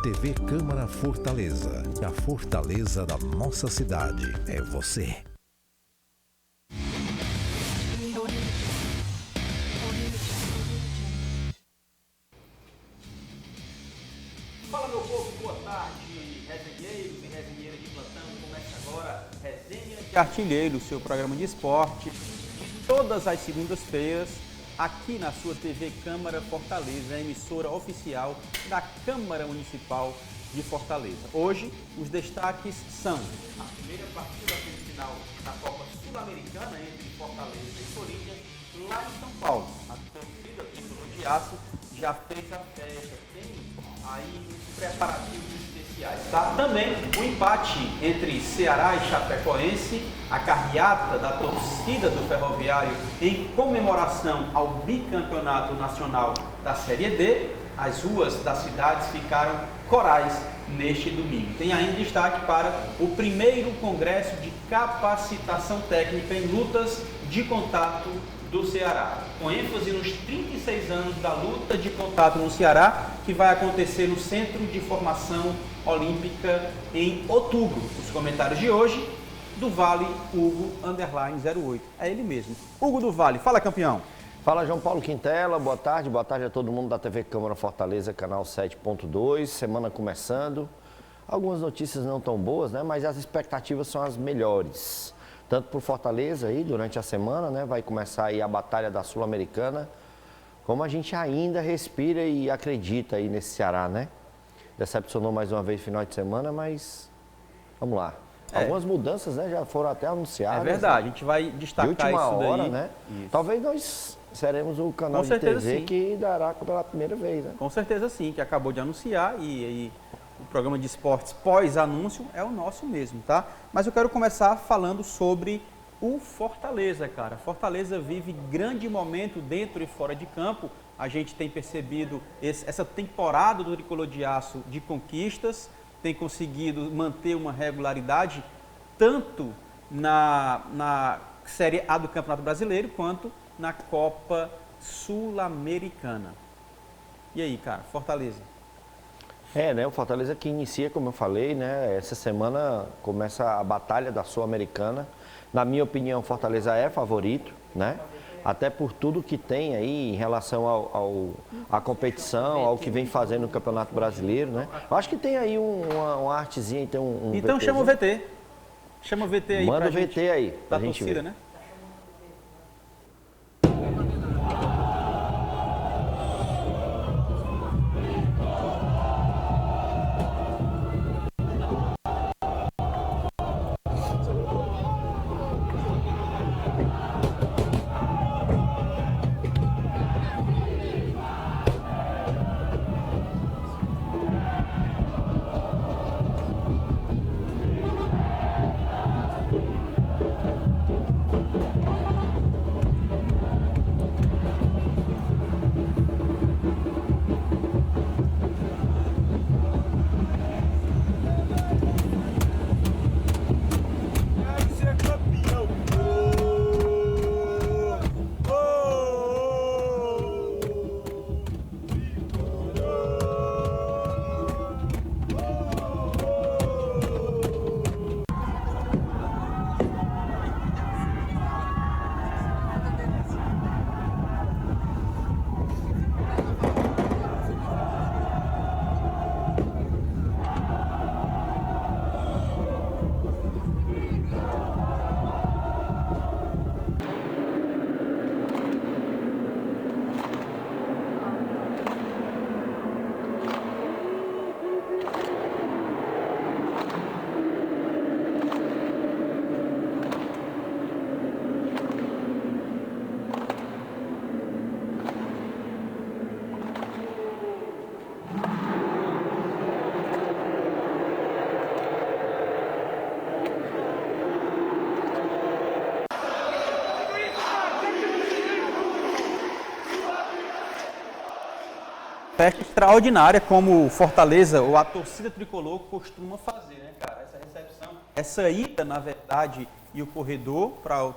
TV Câmara Fortaleza. A fortaleza da nossa cidade é você. Fala, meu povo, boa tarde, resenheiros e resenheiras de plantão. Começa agora Resenha de Artilheiro, seu programa de esporte, todas as segundas-feiras, aqui na sua TV Câmara Fortaleza, a emissora oficial da Câmara Municipal de Fortaleza. Hoje, os destaques são a primeira partida semifinal da Copa Sul-Americana entre Fortaleza e Corinthians, lá em São Paulo. A torcida do Aço já fez a festa, tem aí os preparativos especiais, tá? Também o empate entre Ceará e Chapecoense, a carreata da torcida do Ferroviário em comemoração ao bicampeonato nacional da Série D. As ruas das cidades ficaram corais neste domingo. Tem ainda destaque para o primeiro congresso de capacitação técnica em lutas de contato do Ceará, com ênfase nos 36 anos da luta de contato no Ceará, que vai acontecer no Centro de Formação Olímpica em outubro. Os comentários de hoje, do Vale Hugo _08. É ele mesmo. Hugo do Vale, fala, campeão. Fala, João Paulo Quintela, boa tarde a todo mundo da TV Câmara Fortaleza, canal 7.2, semana começando. Algumas notícias não tão boas, né, mas as expectativas são as melhores. Tanto por Fortaleza aí, durante a semana, né, vai começar aí a batalha da Sul-Americana, como a gente ainda respira e acredita aí nesse Ceará, né? Decepcionou mais uma vez no final de semana, mas vamos lá. Algumas mudanças, né, já foram até anunciadas. É verdade, né? a gente vai destacar de última isso daí. hora, né? Isso. Talvez nós seremos o canal de TV sim, que dará pela primeira vez, né? Com certeza sim, que acabou de anunciar e o programa de esportes pós-anúncio é o nosso mesmo, tá? Mas eu quero começar falando sobre o Fortaleza, cara. Fortaleza vive grande momento dentro e fora de campo. A gente tem percebido essa temporada do Tricolor de Aço de conquistas, tem conseguido manter uma regularidade tanto na Série A do Campeonato Brasileiro quanto na Copa Sul-Americana. E aí, cara, Fortaleza? Né, o Fortaleza que inicia, como eu falei, né, essa semana começa a batalha da Sul-Americana. Na minha opinião, o Fortaleza é favorito, né? Até por tudo que tem aí em relação à competição, ao que vem fazendo no Campeonato Brasileiro, né? Eu acho que tem aí uma artezinha, tem um então VTzinho. chama o VT. Chama o VT aí. Manda pra o gente, VT aí, pra da gente torcida, ver. Né? Festa extraordinária como Fortaleza ou a torcida tricolor costuma fazer, né, cara? Essa recepção, essa ida, na verdade, e o corredor para o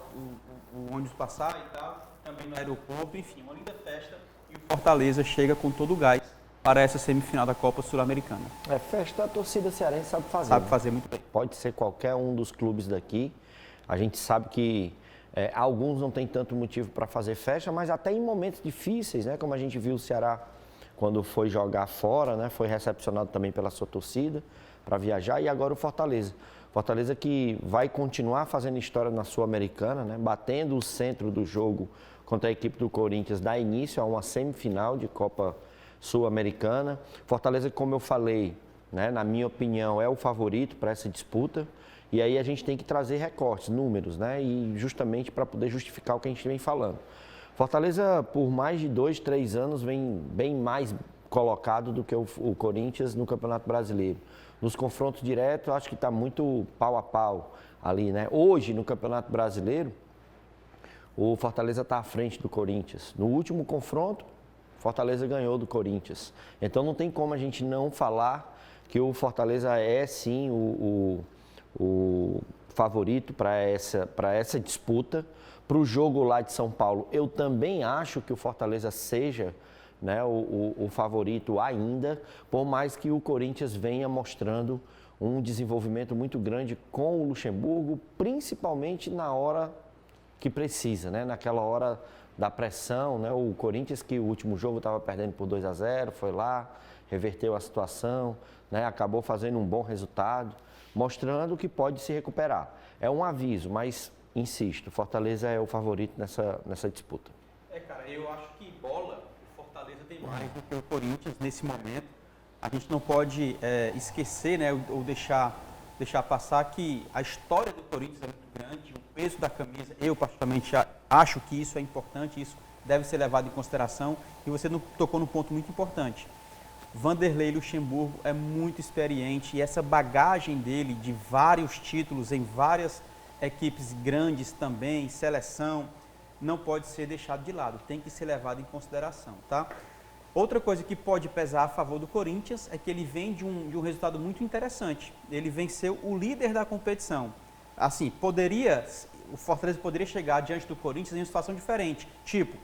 ônibus passar e tal, também no aeroporto, enfim, uma linda festa e o Fortaleza chega com todo o gás para essa semifinal da Copa Sul-Americana. Festa a torcida cearense sabe fazer. Sabe fazer muito bem. Pode ser qualquer um dos clubes daqui. A gente sabe que alguns não têm tanto motivo para fazer festa, mas até em momentos difíceis, né? Como a gente viu o Ceará quando foi jogar fora, né? Foi recepcionado também pela sua torcida para viajar, e agora o Fortaleza. Fortaleza que vai continuar fazendo história na Sul-Americana, né? Batendo o centro do jogo contra a equipe do Corinthians, dá início a uma semifinal de Copa Sul-Americana. Fortaleza, como eu falei, né? Na minha opinião, é o favorito para essa disputa. E aí a gente tem que trazer recortes, números, né? E justamente para poder justificar o que a gente vem falando. Fortaleza, por mais de 2, 3 anos, vem bem mais colocado do que o Corinthians no Campeonato Brasileiro. Nos confrontos diretos, acho que está muito pau a pau ali, né? Hoje, no Campeonato Brasileiro, o Fortaleza está à frente do Corinthians. No último confronto, Fortaleza ganhou do Corinthians. Então não tem como a gente não falar que o Fortaleza é sim o favorito para essa disputa. Para o jogo lá de São Paulo, eu também acho que o Fortaleza seja, né, o favorito ainda, por mais que o Corinthians venha mostrando um desenvolvimento muito grande com o Luxemburgo, principalmente na hora que precisa, né, naquela hora da pressão, né, o Corinthians que o último jogo estava perdendo por 2-0, foi lá, reverteu a situação, né, acabou fazendo um bom resultado, mostrando que pode se recuperar. É um aviso, mas, insisto, Fortaleza é o favorito nessa disputa. Cara, eu acho que bola, o Fortaleza tem mais do que o Corinthians nesse momento. A gente não pode esquecer, né, ou deixar passar que a história do Corinthians é muito grande, o peso da camisa, eu particularmente acho que isso é importante, isso deve ser levado em consideração. E você tocou num ponto muito importante. Vanderlei Luxemburgo é muito experiente e essa bagagem dele de vários títulos em várias equipes grandes também, seleção, não pode ser deixado de lado, tem que ser levado em consideração, tá? Outra coisa que pode pesar a favor do Corinthians é que ele vem de um resultado muito interessante. Ele venceu o líder da competição. Assim, o Fortaleza poderia chegar diante do Corinthians em uma situação diferente. Tipo,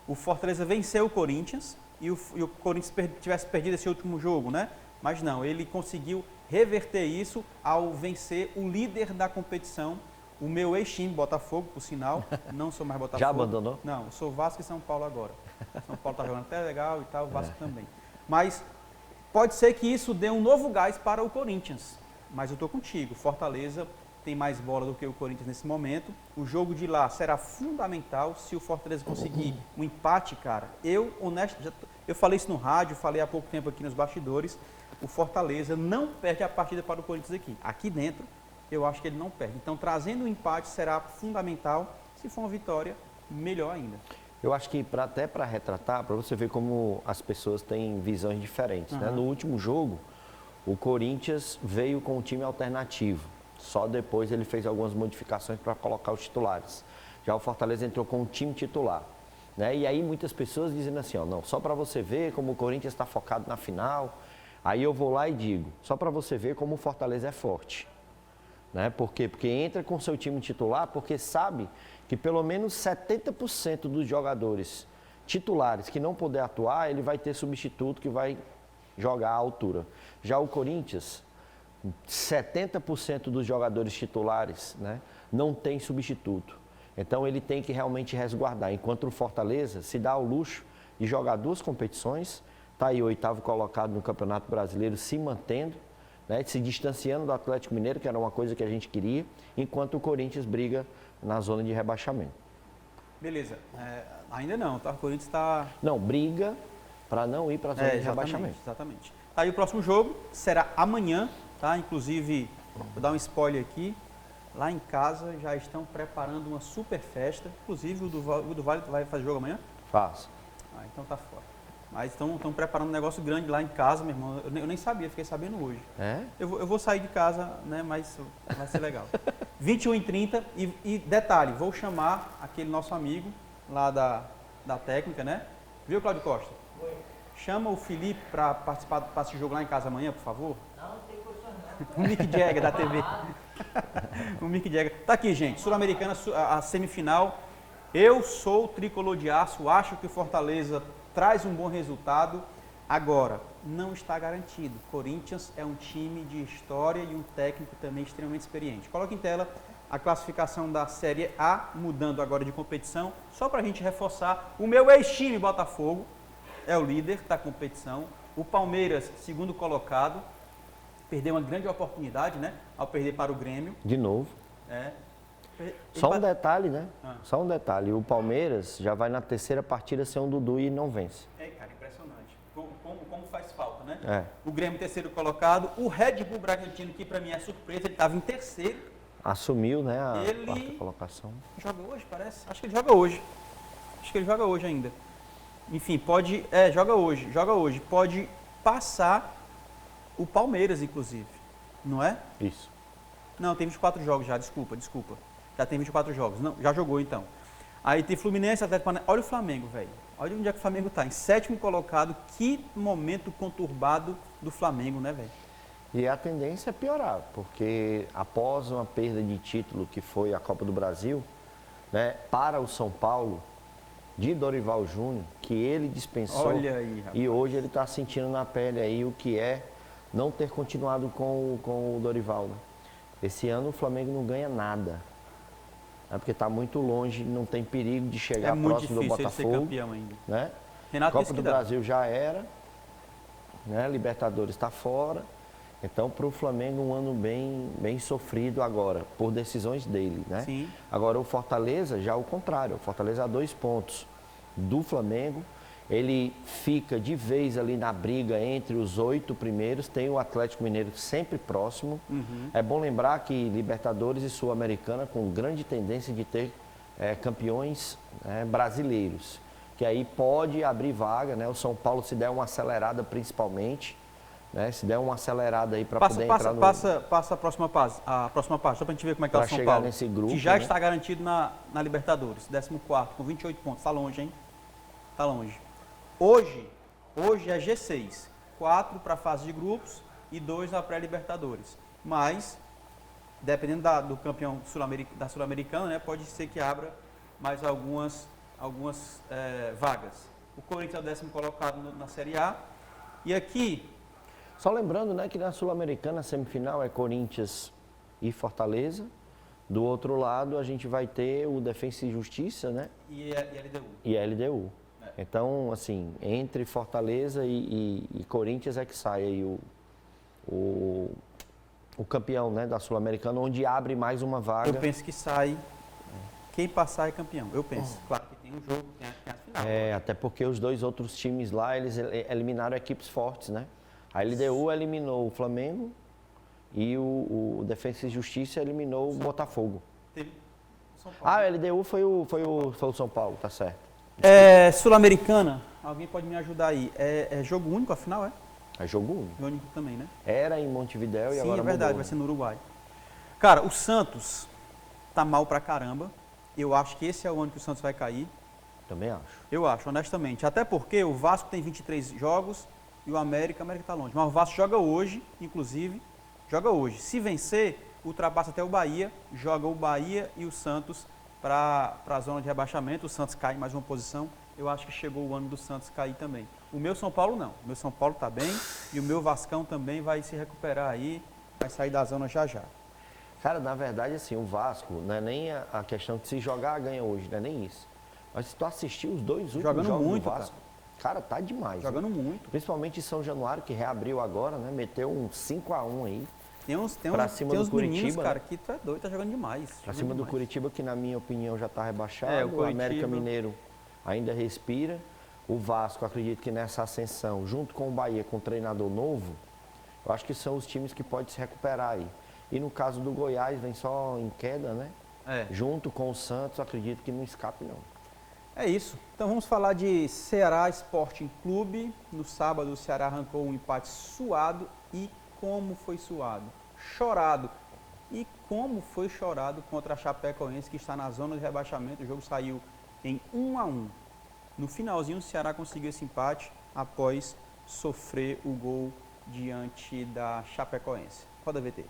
o Fortaleza venceu o Corinthians e o Corinthians tivesse perdido esse último jogo, né? Mas não, ele conseguiu reverter isso ao vencer o líder da competição, o meu ex-time, Botafogo, por sinal. Não sou mais Botafogo. Já abandonou? Não, sou Vasco e São Paulo agora. São Paulo está jogando até legal e tal, o Vasco também. Mas pode ser que isso dê um novo gás para o Corinthians. Mas eu estou contigo, Fortaleza tem mais bola do que o Corinthians nesse momento. O jogo de lá será fundamental se o Fortaleza conseguir um empate, cara. Eu falei isso no rádio, falei há pouco tempo aqui nos bastidores. O Fortaleza não perde a partida para o Corinthians aqui. Aqui dentro, eu acho que ele não perde. Então, trazendo um empate será fundamental. Se for uma vitória, melhor ainda. Eu acho que até para retratar, para você ver como as pessoas têm visões diferentes. Né? No último jogo, o Corinthians veio com um time alternativo. Só depois ele fez algumas modificações para colocar os titulares. Já o Fortaleza entrou com um time titular. Né? E aí muitas pessoas dizendo assim, ó, não, só para você ver como o Corinthians está focado na final. Aí eu vou lá e digo, só para você ver como o Fortaleza é forte. Né? Por quê? Porque entra com seu time titular, porque sabe que pelo menos 70% dos jogadores titulares que não puder atuar, ele vai ter substituto que vai jogar à altura. Já o Corinthians, 70% dos jogadores titulares, né, não tem substituto. Então ele tem que realmente resguardar. Enquanto o Fortaleza se dá ao luxo de jogar 2 competições, está aí 8º colocado no Campeonato Brasileiro, se mantendo, né, se distanciando do Atlético Mineiro, que era uma coisa que a gente queria, enquanto o Corinthians briga na zona de rebaixamento. Beleza, ainda não, tá? O Corinthians está... Não, briga para não ir para a zona de rebaixamento. Exatamente. Tá aí o próximo jogo, será amanhã, tá? Inclusive, vou dar um spoiler aqui, lá em casa já estão preparando uma super festa, inclusive o do Vale vai fazer jogo amanhã? Faço. Então tá fora. Mas estão preparando um negócio grande lá em casa, meu irmão. Eu nem sabia, fiquei sabendo hoje. É? Eu vou sair de casa, né? Mas vai ser legal. 21h30 e detalhe, vou chamar aquele nosso amigo lá da técnica, né? Viu, Cláudio Costa? Oi. Chama o Felipe para participar desse jogo lá em casa amanhã, por favor. Não tem condições não. O Mick Jagger da TV. O Mick Jagger. Tá aqui, gente. Sul-Americana, a semifinal. Eu sou tricolor de aço, acho que o Fortaleza traz um bom resultado. Agora, não está garantido. Corinthians é um time de história e um técnico também extremamente experiente. Coloca em tela a classificação da Série A, mudando agora de competição, só para a gente reforçar. O meu ex-time, Botafogo, é o líder da competição. O Palmeiras, segundo colocado, perdeu uma grande oportunidade, né? Ao perder para o Grêmio. De novo. Só um detalhe, né? Só um detalhe. O Palmeiras já vai na terceira partida sem um Dudu e não vence. Cara, impressionante. Como faz falta, né? É. O Grêmio terceiro colocado. O Red Bull Bragantino, que para mim é surpresa, ele estava em terceiro. Assumiu, né, a quarta colocação. Joga hoje, parece. Acho que ele joga hoje. Acho que ele joga hoje ainda. Enfim, pode... joga hoje. Pode passar o Palmeiras, inclusive. Não é? Isso. Não, tem 24 jogos já, desculpa. Já tem 24 jogos. Não, já jogou então. Aí tem Fluminense, Atlético Paranaense. Olha o Flamengo, velho. Olha onde é que o Flamengo está. Em sétimo colocado. Que momento conturbado do Flamengo, né, velho? E a tendência é piorar, porque após uma perda de título que foi a Copa do Brasil, né, para o São Paulo, de Dorival Júnior, que ele dispensou. Olha aí, rapaz. E hoje ele está sentindo na pele aí o que é não ter continuado com o Dorival, né? Esse ano o Flamengo não ganha nada, né, porque está muito longe, não tem perigo de chegar próximo do Botafogo. É muito difícil ele ser campeão ainda. Né? Renato Copa do Brasil já era, né? Libertadores está fora. Então, para o Flamengo, um ano bem sofrido agora, por decisões dele, né? Sim. Agora, o Fortaleza, já o contrário. O Fortaleza a 2 pontos do Flamengo. Ele fica de vez ali na briga entre os 8 primeiros. Tem o Atlético Mineiro sempre próximo. Uhum. É bom lembrar que Libertadores e Sul-Americana com grande tendência de ter campeões brasileiros. Que aí pode abrir vaga, né? O São Paulo, se der uma acelerada principalmente... Né? Se der uma acelerada aí para poder entrar no... Passa a próxima parte, só para a gente ver como é que está o São Paulo. Nesse grupo, que já né? está garantido na Libertadores, 14º, com 28 pontos. Está longe, hein? Está longe. Hoje é G6. 4 para a fase de grupos e 2 na pré-Libertadores. Mas, dependendo do campeão da Sul-Americana, né, pode ser que abra mais algumas vagas. O Corinthians é o 10º colocado na Série A. E aqui... Só lembrando, né, que na Sul-Americana a semifinal é Corinthians e Fortaleza. Do outro lado a gente vai ter o Defensa e Justiça, né? E a LDU. E a LDU. Então, assim, entre Fortaleza e Corinthians é que sai aí o campeão, né, da Sul-Americana, onde abre mais uma vaga. Eu penso que sai, quem passar é campeão, eu penso. Claro que tem um jogo, tem a final. Até porque os 2 outros times lá, eles eliminaram equipes fortes, né? A LDU eliminou o Flamengo e o Defensa e Justiça eliminou o Botafogo. Teve São Paulo. A LDU foi o São Paulo, tá certo. Sul-Americana, alguém pode me ajudar aí. É jogo único, afinal, é? É jogo único. Jogo único também, né? Era em Montevidéu e agora Sim, é verdade, mudou. vai ser no Uruguai. Cara, o Santos tá mal pra caramba. Eu acho que esse é o ano que o Santos vai cair. Também acho. Eu acho, honestamente. Até porque o Vasco tem 23 jogos e o América tá longe. Mas o Vasco joga hoje, inclusive. Joga hoje. Se vencer, ultrapassa até o Bahia. Joga o Bahia e o Santos para a zona de rebaixamento. O Santos cai em mais uma posição. Eu acho que chegou o ano do Santos cair também. O meu São Paulo não. O meu São Paulo tá bem. E o meu Vascão também vai se recuperar aí. Vai sair da zona já já. Cara, na verdade, assim, o Vasco, não é nem a questão de se jogar, ganha hoje, não é nem isso. Mas se tu assistir os 2 últimos jogando jogos muito, do Vasco, cara, tá demais. Jogando né? muito. Principalmente em São Januário, que reabriu agora, né? Meteu um 5-1 aí. Tem uns Curitiba, meninos, cara, que tu é doido, tá jogando demais. Pra cima do Curitiba, que na minha opinião já tá rebaixado. O América Mineiro ainda respira. O Vasco, acredito que nessa ascensão, junto com o Bahia, com um treinador novo, eu acho que são os times que podem se recuperar aí. E no caso do Goiás, vem só em queda, né? Junto com o Santos, acredito que não escape, não. É isso. Então vamos falar de Ceará Sporting Clube. No sábado o Ceará arrancou um empate suado. E como foi suado? Chorado. E como foi chorado contra a Chapecoense, que está na zona de rebaixamento. O jogo saiu em 1-1. No finalzinho o Ceará conseguiu esse empate após sofrer o gol diante da Chapecoense. Roda VT.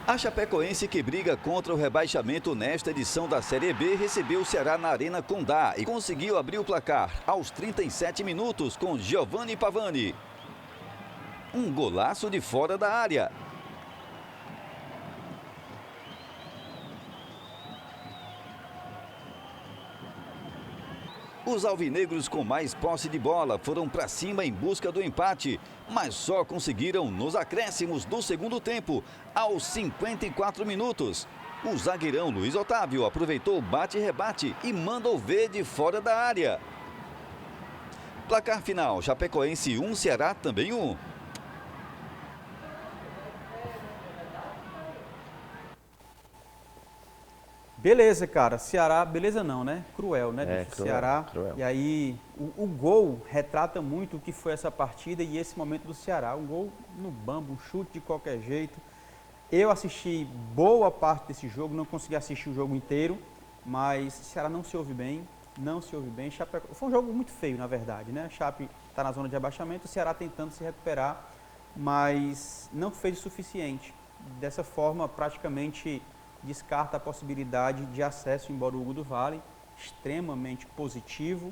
A Chapecoense, que briga contra o rebaixamento nesta edição da Série B, recebeu o Ceará na Arena Condá e conseguiu abrir o placar aos 37 minutos com Giovanni Pavani. Um golaço de fora da área. Os alvinegros com mais posse de bola foram para cima em busca do empate, mas só conseguiram nos acréscimos do segundo tempo, aos 54 minutos. O zagueirão Luiz Otávio aproveitou o bate-rebate e mandou ver de fora da área. Placar final, Chapecoense 1, Ceará também 1. Beleza, cara. Ceará, beleza não, né? Cruel, né? É, bicho? cruel, Ceará. cruel. E aí, o gol retrata muito o que foi essa partida e esse momento do Ceará. Um gol no bambo, um chute de qualquer jeito. Eu assisti boa parte desse jogo, não consegui assistir o jogo inteiro, mas o Ceará não se ouve bem, não se ouve bem. Foi um jogo muito feio, na verdade, né? A Chape está na zona de abaixamento, o Ceará tentando se recuperar, mas não fez o suficiente. Dessa forma, praticamente descarta a possibilidade de acesso em Borugo do Vale, extremamente positivo.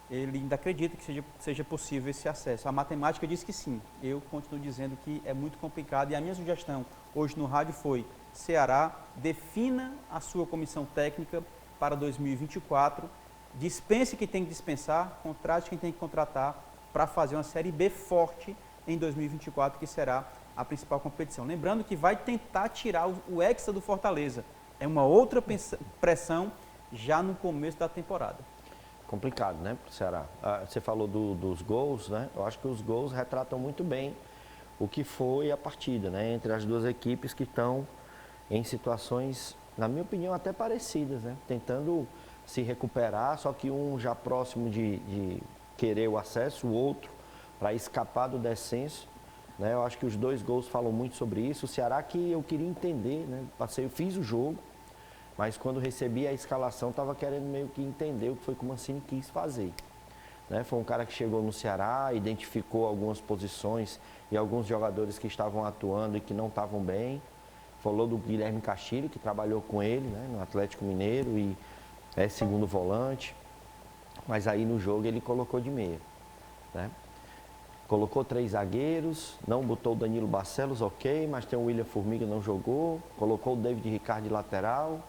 Ele ainda acredita que seja possível esse acesso. A matemática diz que sim, eu continuo dizendo que é muito complicado. E a minha sugestão hoje no rádio foi: Ceará, defina a sua comissão técnica para 2024, dispense quem tem que dispensar, contrate quem tem que contratar para fazer uma Série B forte em 2024, que será a principal competição. Lembrando que vai tentar tirar o Hexa do Fortaleza. É uma outra pressão já no começo da temporada. Complicado, né, para o Ceará. Você falou dos gols, né? Eu acho que os gols retratam muito bem o que foi a partida, né? Entre as duas equipes que estão em situações, na minha opinião, até parecidas, né? Tentando se recuperar, só que um já próximo de querer o acesso, o outro para escapar do descenso. Né? Eu acho que os dois gols falam muito sobre isso. O Ceará que eu queria entender, né? Eu fiz o jogo, mas quando recebi a escalação estava querendo meio que entender o que foi que o Mancini quis fazer. Né? Foi um cara que chegou no Ceará, identificou algumas posições e alguns jogadores que estavam atuando e que não estavam bem. Falou do Guilherme Castilho, que trabalhou com ele, né? No Atlético Mineiro e é segundo volante. Mas aí no jogo ele colocou de meia, né? Colocou 3 zagueiros, não botou o Danilo Barcelos, ok, mas tem o William Formiga, não jogou. Colocou o David Ricardo de lateral.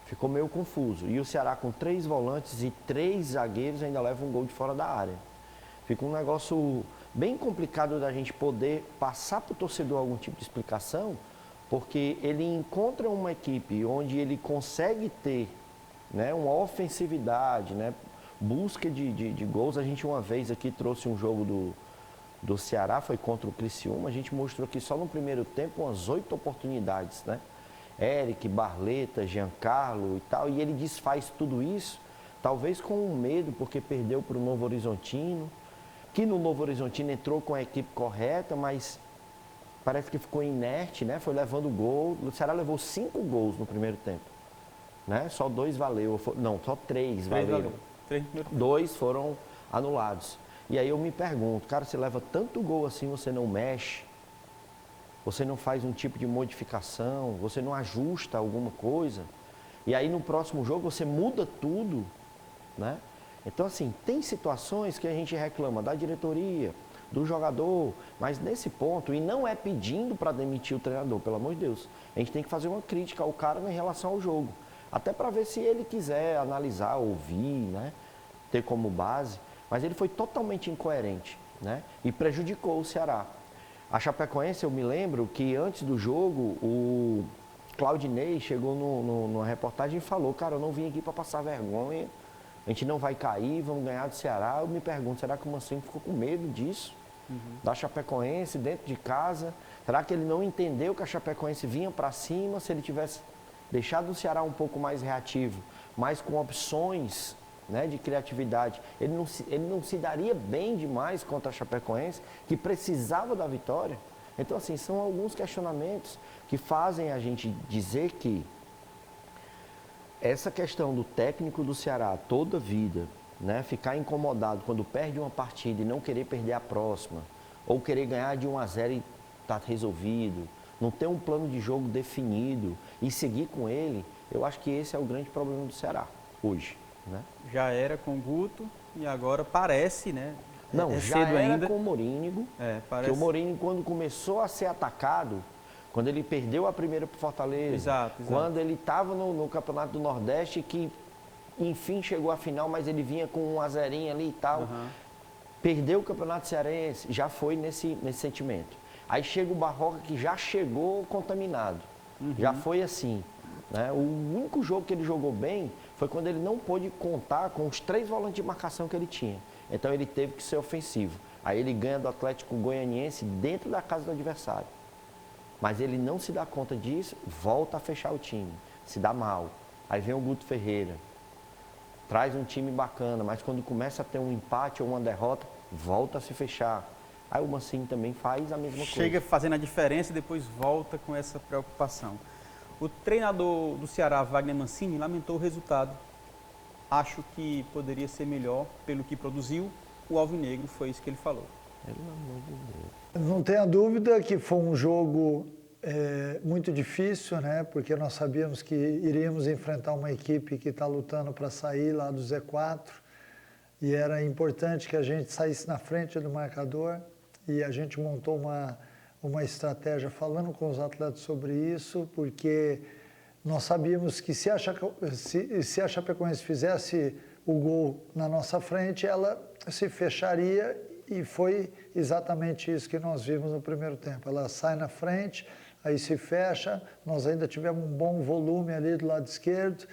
Ficou meio confuso. E o Ceará com 3 volantes e 3 zagueiros ainda leva um gol de fora da área. Fica um negócio bem complicado da gente poder passar para o torcedor algum tipo de explicação, porque ele encontra uma equipe onde ele consegue ter, né, uma ofensividade, né, busca de gols. A gente uma vez aqui trouxe um jogo do Ceará, foi contra o Criciúma. A gente mostrou que só no primeiro tempo umas 8 oportunidades, né? Eric, Barleta, Giancarlo e tal. E ele desfaz tudo isso, talvez com um medo, porque perdeu para o Novo Horizontino, que no Novo Horizontino entrou com a equipe correta, mas parece que ficou inerte, né? Foi levando gol. O Ceará levou 5 gols no primeiro tempo, né? Só 2 valeu. Não, só 3 valeram. 2 foram anulados. E aí eu me pergunto, cara, você leva tanto gol assim, você não mexe? Você não faz um tipo de modificação? Você não ajusta alguma coisa? E aí no próximo jogo você muda tudo, né? Então assim, tem situações que a gente reclama da diretoria, do jogador, mas nesse ponto, e não é pedindo para demitir o treinador, pelo amor de Deus, a gente tem que fazer uma crítica ao cara em relação ao jogo. Até para ver se ele quiser analisar, ouvir, né? Ter como base. Mas ele foi totalmente incoerente, né? E prejudicou o Ceará. A Chapecoense, eu me lembro que antes do jogo, o Claudinei chegou numa reportagem e falou: cara, eu não vim aqui para passar vergonha, a gente não vai cair, vamos ganhar do Ceará. Eu me pergunto, será que o Mancini ficou com medo disso? Da Chapecoense, dentro de casa? Será que ele não entendeu que a Chapecoense vinha para cima? Se ele tivesse deixado o Ceará um pouco mais reativo, mas com opções, né, de criatividade, ele não se daria bem demais contra a Chapecoense, que precisava da vitória? Então, assim, são alguns questionamentos que fazem a gente dizer que essa questão do técnico do Ceará toda a vida, né, ficar incomodado quando perde uma partida e não querer perder a próxima, ou querer ganhar de 1-0 e tá resolvido, não ter um plano de jogo definido e seguir com ele, eu acho que esse é o grande problema do Ceará hoje, né? Já era com o Guto e agora parece, né, Não, é já cedo era ainda. com o Morínigo, Parece... que o Morínigo, quando começou a ser atacado, quando ele perdeu a primeira para Fortaleza, exato. Quando ele estava no Campeonato do Nordeste, que enfim chegou à final, mas ele vinha com um azerinho ali e tal, perdeu o Campeonato Cearense, já foi nesse sentimento. Aí chega o Barroca, que já chegou contaminado, já foi assim. Né? O único jogo que ele jogou bem foi quando ele não pôde contar com os 3 volantes de marcação que ele tinha. Então ele teve que ser ofensivo. Aí ele ganha do Atlético Goianiense dentro da casa do adversário. Mas ele não se dá conta disso, volta a fechar o time, se dá mal. Aí vem o Guto Ferreira, traz um time bacana, mas quando começa a ter um empate ou uma derrota, volta a se fechar. Aí o Mancini também faz a mesma coisa. Chega fazendo a diferença e depois volta com essa preocupação. O treinador do Ceará, Wagner Mancini, lamentou o resultado. Acho que poderia ser melhor pelo que produziu. O Alvinegro, foi isso que ele falou. Não tenha dúvida que foi um jogo muito difícil, né? Porque nós sabíamos que iríamos enfrentar uma equipe que está lutando para sair lá do Z4 e era importante que a gente saísse na frente do marcador e a gente montou uma estratégia falando com os atletas sobre isso, porque nós sabíamos que se a Chapecoense fizesse o gol na nossa frente, ela se fecharia. E foi exatamente isso que nós vimos no primeiro tempo. Ela sai na frente, aí se fecha, nós ainda tivemos um bom volume ali do lado esquerdo,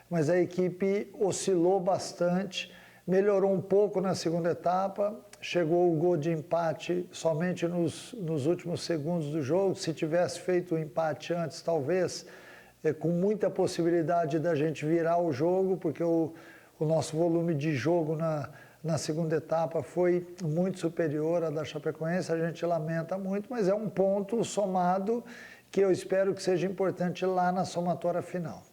mas a equipe oscilou bastante, melhorou um pouco na segunda etapa, chegou o gol de empate somente nos últimos segundos do jogo. Se tivesse feito o empate antes, talvez, com muita possibilidade da gente virar o jogo, porque o nosso volume de jogo na segunda etapa foi muito superior à da Chapecoense, a gente lamenta muito, mas é um ponto somado que eu espero que seja importante lá na somatória final.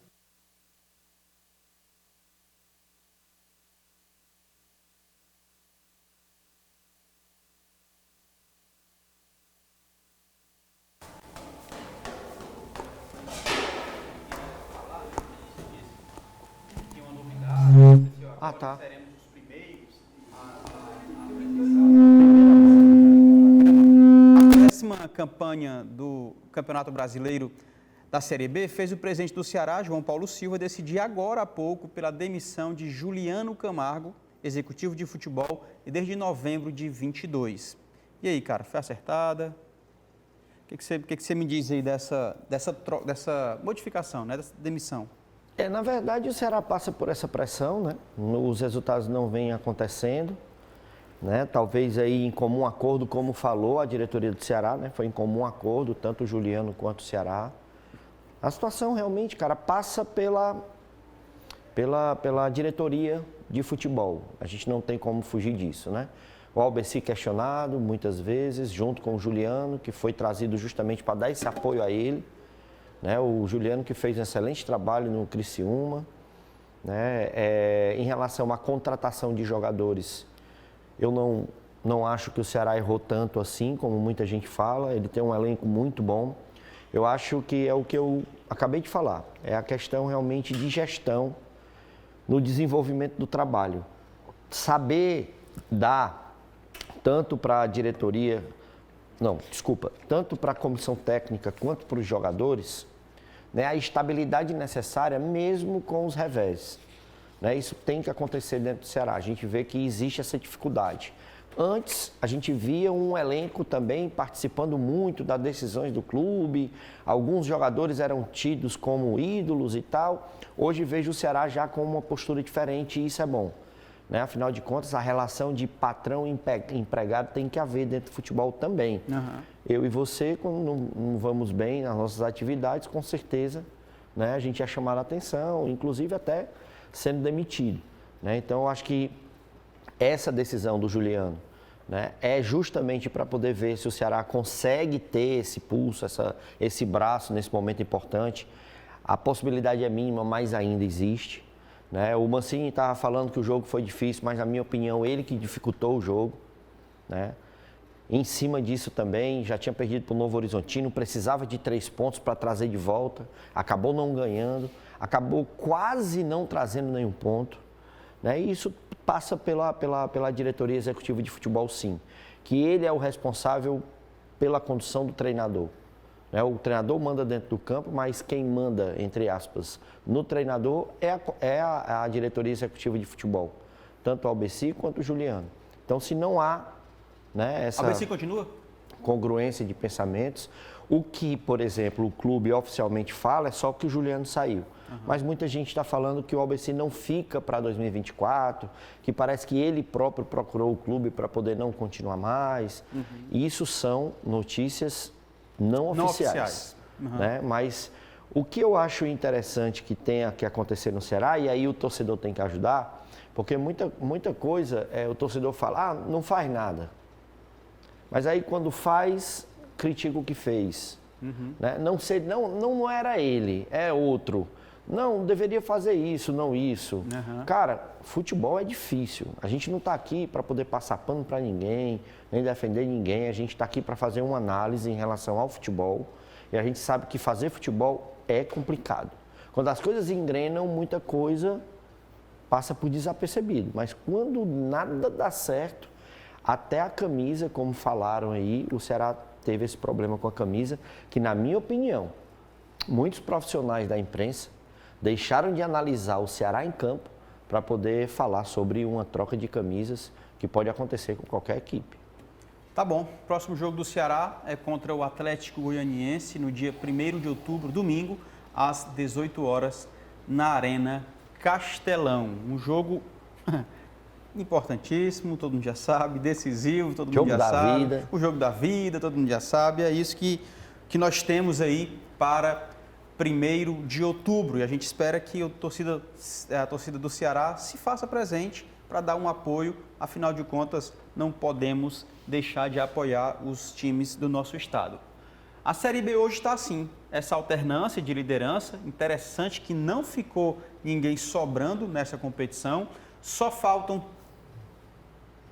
Ah, tá. A 10ª campanha do Campeonato Brasileiro da Série B fez o presidente do Ceará, João Paulo Silva, decidir agora há pouco pela demissão de Juliano Camargo, executivo de futebol, e desde novembro de 22. E aí, cara, foi acertada? O que você me diz aí dessa modificação, né, dessa demissão? Na verdade, o Ceará passa por essa pressão, né? Os resultados não vêm acontecendo. Né? Talvez aí em comum acordo, como falou a diretoria do Ceará, né? Foi em comum acordo, tanto o Juliano quanto o Ceará. A situação realmente, cara, passa pela diretoria de futebol. A gente não tem como fugir disso, né? O Albeci questionado muitas vezes, junto com o Juliano, que foi trazido justamente para dar esse apoio a ele. Né? O Juliano que fez um excelente trabalho no Criciúma. Né? Em relação à contratação de jogadores, eu não acho que o Ceará errou tanto assim, como muita gente fala. Ele tem um elenco muito bom. Eu acho que é o que eu acabei de falar. É a questão realmente de gestão no desenvolvimento do trabalho. Saber dar tanto para a diretoria, tanto para a comissão técnica quanto para os jogadores, né, a estabilidade necessária mesmo com os revés. Né? Isso tem que acontecer dentro do Ceará. A gente vê que existe essa dificuldade. Antes, a gente via um elenco também participando muito das decisões do clube. Alguns jogadores eram tidos como ídolos e tal. Hoje vejo o Ceará já com uma postura diferente e isso é bom. Né? Afinal de contas, a relação de patrão e empregado tem que haver dentro do futebol também. Uhum. Eu e você, quando não vamos bem nas nossas atividades, com certeza, né, a gente ia chamar a atenção, inclusive até sendo demitido. Né? Então, eu acho que essa decisão do Juliano, né, é justamente para poder ver se o Ceará consegue ter esse pulso, esse braço nesse momento importante. A possibilidade é mínima, mas ainda existe. Né? O Mancini estava falando que o jogo foi difícil, mas na minha opinião, ele que dificultou o jogo. Né? Em cima disso também, já tinha perdido para o Novo Horizontino, precisava de 3 pontos para trazer de volta, acabou não ganhando, acabou quase não trazendo nenhum ponto. Né? E isso passa pela diretoria executiva de futebol, sim. Que ele é o responsável pela condução do treinador. O treinador manda dentro do campo, mas quem manda, entre aspas, no treinador é a diretoria executiva de futebol. Tanto o Albeci quanto o Juliano. Então, se não há, né, essa Albeci continua? Congruência de pensamentos, o que, por exemplo, o clube oficialmente fala é só que o Juliano saiu. Mas muita gente está falando que o Albeci não fica para 2024, que parece que ele próprio procurou o clube para poder não continuar mais. Isso são notícias não oficiais. Né? Mas o que eu acho interessante que tenha que acontecer no Ceará, e aí o torcedor tem que ajudar, porque muita coisa o torcedor fala, não faz nada. Mas aí quando faz, critica o que fez. Né? Não era ele, é outro. Não, deveria fazer isso, não isso. Cara, futebol é difícil. A gente não está aqui para poder passar pano para ninguém, nem defender ninguém. A gente está aqui para fazer uma análise em relação ao futebol. E a gente sabe que fazer futebol é complicado. Quando as coisas engrenam, muita coisa passa por desapercebido. Mas quando nada dá certo, até a camisa, como falaram aí, o Ceará teve esse problema com a camisa, que na minha opinião, muitos profissionais da imprensa deixaram de analisar o Ceará em campo para poder falar sobre uma troca de camisas que pode acontecer com qualquer equipe. Tá bom. Próximo jogo do Ceará é contra o Atlético Goianiense no dia 1º de outubro, domingo, às 18 horas, na Arena Castelão. Um jogo importantíssimo, todo mundo já sabe, decisivo, todo mundo já sabe. O jogo da vida, todo mundo já sabe. É isso que nós temos aí para 1º de outubro, e a gente espera que a torcida do Ceará se faça presente para dar um apoio, afinal de contas, não podemos deixar de apoiar os times do nosso estado. A Série B hoje está assim, essa alternância de liderança, interessante que não ficou ninguém sobrando nessa competição, só faltam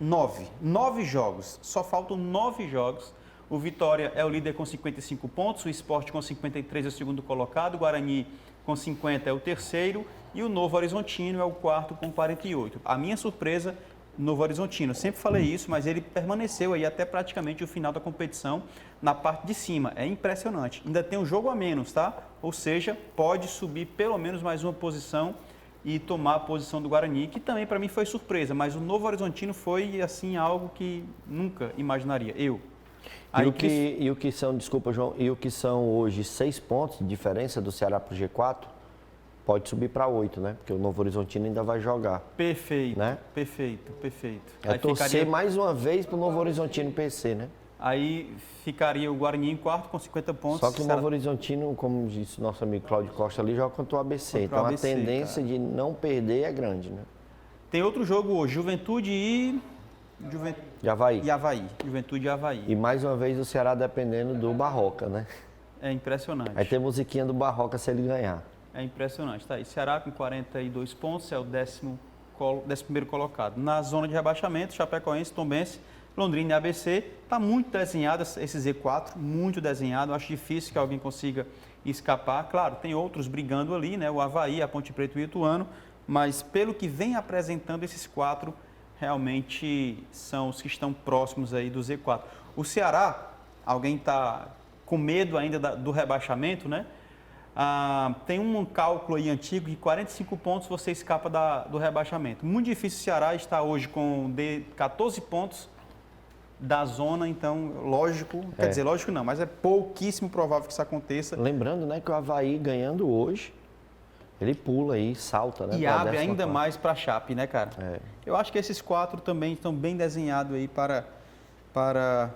9 jogos, O Vitória é o líder com 55 pontos, o Sport com 53 é o segundo colocado, o Guarani com 50 é o terceiro e o Novo Horizontino é o quarto com 48. A minha surpresa, Novo Horizontino, sempre falei isso, mas ele permaneceu aí até praticamente o final da competição na parte de cima. É impressionante. Ainda tem um jogo a menos, tá? Ou seja, pode subir pelo menos mais uma posição e tomar a posição do Guarani, que também para mim foi surpresa, mas o Novo Horizontino foi assim algo que nunca imaginaria. E o que são, desculpa, João, e o que são hoje 6 pontos de diferença do Ceará para o G4, pode subir para 8, né? Porque o Novo Horizontino ainda vai jogar. Perfeito, né? Perfeito. Aí torcer mais uma vez para o Novo Horizontino PC, né? Aí ficaria o Guarani em quarto com 50 pontos. Só que o Novo Horizontino, como disse nosso amigo Cláudio Costa ali, joga contra o ABC. Então a tendência de não perder é grande, né? Tem outro jogo hoje, Juventude e Avaí. Juventude e Avaí. E mais uma vez o Ceará dependendo do Barroca, né? É impressionante. Aí tem musiquinha do Barroca se ele ganhar. É impressionante. Tá aí, Ceará com 42 pontos, é o 11º colocado. Na zona de rebaixamento, Chapecoense, Tombense, Londrina e ABC. Está muito desenhado esse Z4, muito desenhado. Acho difícil que alguém consiga escapar. Claro, tem outros brigando ali, né? O Avaí, a Ponte Preta e o Ituano. Mas pelo que vem apresentando esses 4, realmente são os que estão próximos aí do Z4. O Ceará, alguém está com medo ainda do rebaixamento, né? Tem um cálculo aí antigo que 45 pontos você escapa do rebaixamento. Muito difícil o Ceará estar hoje com 14 pontos da zona, então, lógico, quer dizer, lógico não, mas é pouquíssimo provável que isso aconteça. Lembrando, né, que o Avaí ganhando hoje, ele pula aí, salta, né? E abre ainda mais para a Chape, né, cara? Eu acho que esses 4 também estão bem desenhados aí para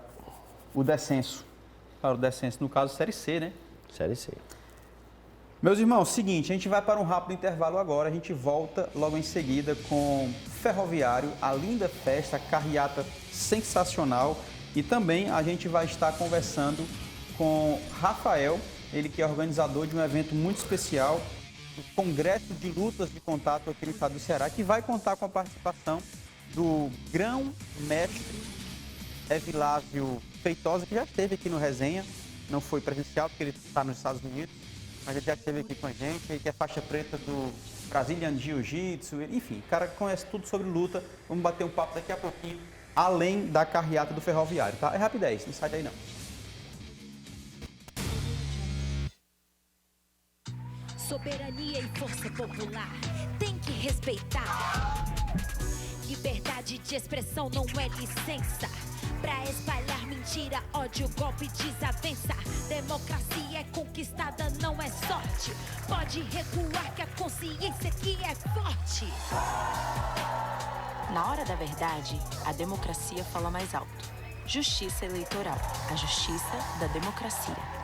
o descenso. Para o descenso, no caso, Série C, né? Série C. Meus irmãos, seguinte, a gente vai para um rápido intervalo agora, a gente volta logo em seguida com Ferroviário, a linda festa, a carreata sensacional e também a gente vai estar conversando com Rafael, ele que é organizador de um evento muito especial, o Congresso de Lutas de Contato aqui no estado do Ceará, que vai contar com a participação do grão-mestre Evilásio Feitosa, que já esteve aqui no Resenha, não foi presencial porque ele está nos Estados Unidos, mas ele já esteve aqui com a gente, ele que é faixa preta do Brazilian Jiu-Jitsu, enfim, o cara conhece tudo sobre luta. Vamos bater um papo daqui a pouquinho, além da carreata do Ferroviário, tá? É rapidez, não sai daí não. Soberania e força popular, tem que respeitar. Liberdade de expressão não é licença pra espalhar mentira, ódio, golpe, desavença. Democracia é conquistada, não é sorte. Pode recuar que a consciência aqui é forte. Na hora da verdade, a democracia fala mais alto. Justiça eleitoral, a justiça da democracia.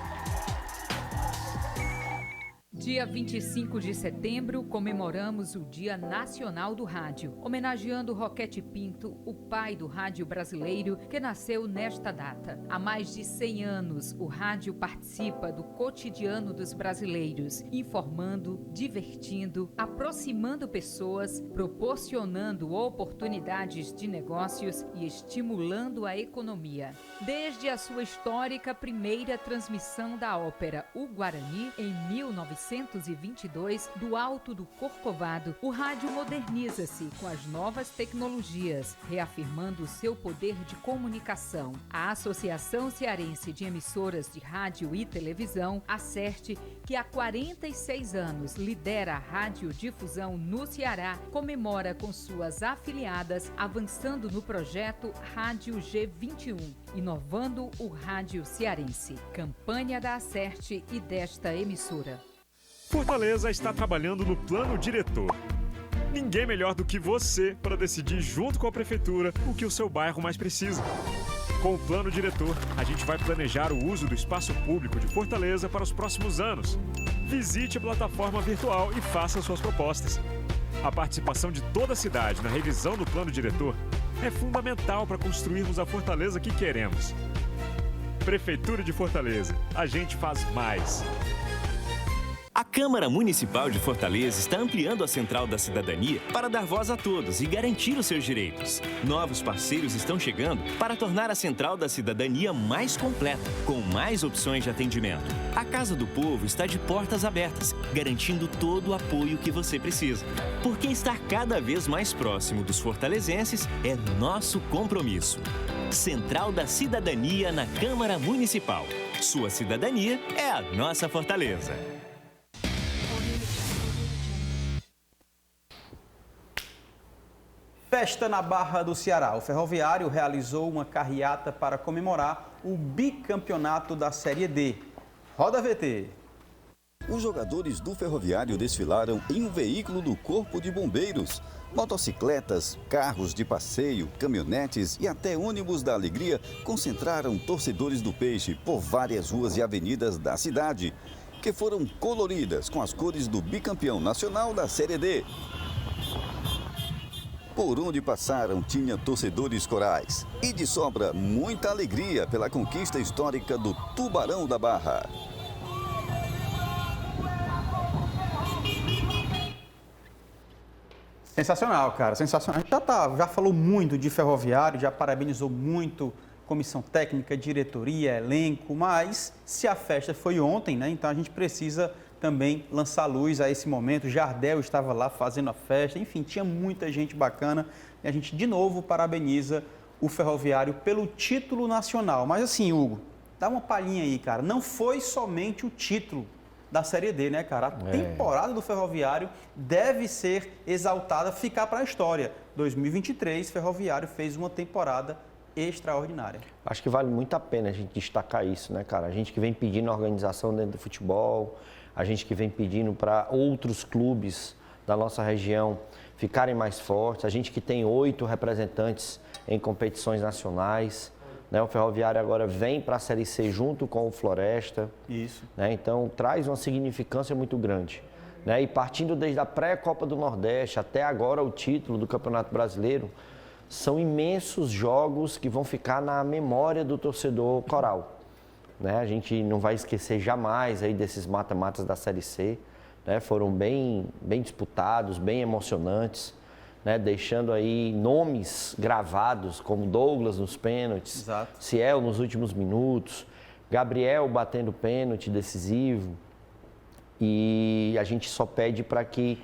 Dia 25 de setembro, comemoramos o Dia Nacional do Rádio, homenageando Roquete Pinto, o pai do rádio brasileiro, que nasceu nesta data. Há mais de 100 anos, o rádio participa do cotidiano dos brasileiros, informando, divertindo, aproximando pessoas, proporcionando oportunidades de negócios e estimulando a economia. Desde a sua histórica primeira transmissão da ópera O Guarani, em 1922, do Alto do Corcovado, o rádio moderniza-se com as novas tecnologias, reafirmando seu poder de comunicação. A Associação Cearense de Emissoras de Rádio e Televisão, ACERT, que há 46 anos lidera a radiodifusão no Ceará, comemora com suas afiliadas, avançando no projeto Rádio G21, inovando o rádio cearense. Campanha da ACERT e desta emissora. Fortaleza está trabalhando no plano diretor. Ninguém melhor do que você para decidir junto com a prefeitura o que o seu bairro mais precisa. Com o plano diretor, a gente vai planejar o uso do espaço público de Fortaleza para os próximos anos. Visite a plataforma virtual e faça suas propostas. A participação de toda a cidade na revisão do plano diretor é fundamental para construirmos a Fortaleza que queremos. Prefeitura de Fortaleza, a gente faz mais. A Câmara Municipal de Fortaleza está ampliando a Central da Cidadania para dar voz a todos e garantir os seus direitos. Novos parceiros estão chegando para tornar a Central da Cidadania mais completa, com mais opções de atendimento. A Casa do Povo está de portas abertas, garantindo todo o apoio que você precisa. Porque estar cada vez mais próximo dos fortalezenses é nosso compromisso. Central da Cidadania na Câmara Municipal. Sua cidadania é a nossa fortaleza. Festa na Barra do Ceará. O Ferroviário realizou uma carreata para comemorar o bicampeonato da Série D. Roda VT. Os jogadores do Ferroviário desfilaram em um veículo do Corpo de Bombeiros. Motocicletas, carros de passeio, caminhonetes e até ônibus da alegria concentraram torcedores do Peixe por várias ruas e avenidas da cidade, que foram coloridas com as cores do bicampeão nacional da Série D. Por onde passaram, tinha torcedores corais. E de sobra, muita alegria pela conquista histórica do Tubarão da Barra. Sensacional, cara, sensacional. A gente já falou muito de Ferroviário, já parabenizou muito comissão técnica, diretoria, elenco, mas se a festa foi ontem, né? Então a gente precisa também lançar luz a esse momento. Jardel estava lá fazendo a festa, enfim, tinha muita gente bacana. E a gente, de novo, parabeniza o Ferroviário pelo título nacional. Mas assim, Hugo, dá uma palhinha aí, cara. Não foi somente o título da Série D, né, cara? A temporada do Ferroviário deve ser exaltada, ficar para a história. 2023, Ferroviário fez uma temporada extraordinária. Acho que vale muito a pena a gente destacar isso, né, cara? A gente que vem pedindo organização dentro do futebol, a gente que vem pedindo para outros clubes da nossa região ficarem mais fortes, a gente que tem 8 representantes em competições nacionais, né? O Ferroviário agora vem para a Série C junto com o Floresta. Isso. Né? Então traz uma significância muito grande. Né? E partindo desde a pré-Copa do Nordeste até agora o título do Campeonato Brasileiro, são imensos jogos que vão ficar na memória do torcedor coral. Né? A gente não vai esquecer jamais aí desses mata-matas da Série C. Né? Foram bem disputados, bem emocionantes, né? Deixando aí nomes gravados, como Douglas nos pênaltis, Exato. Ciel nos últimos minutos, Gabriel batendo pênalti decisivo. E a gente só pede para que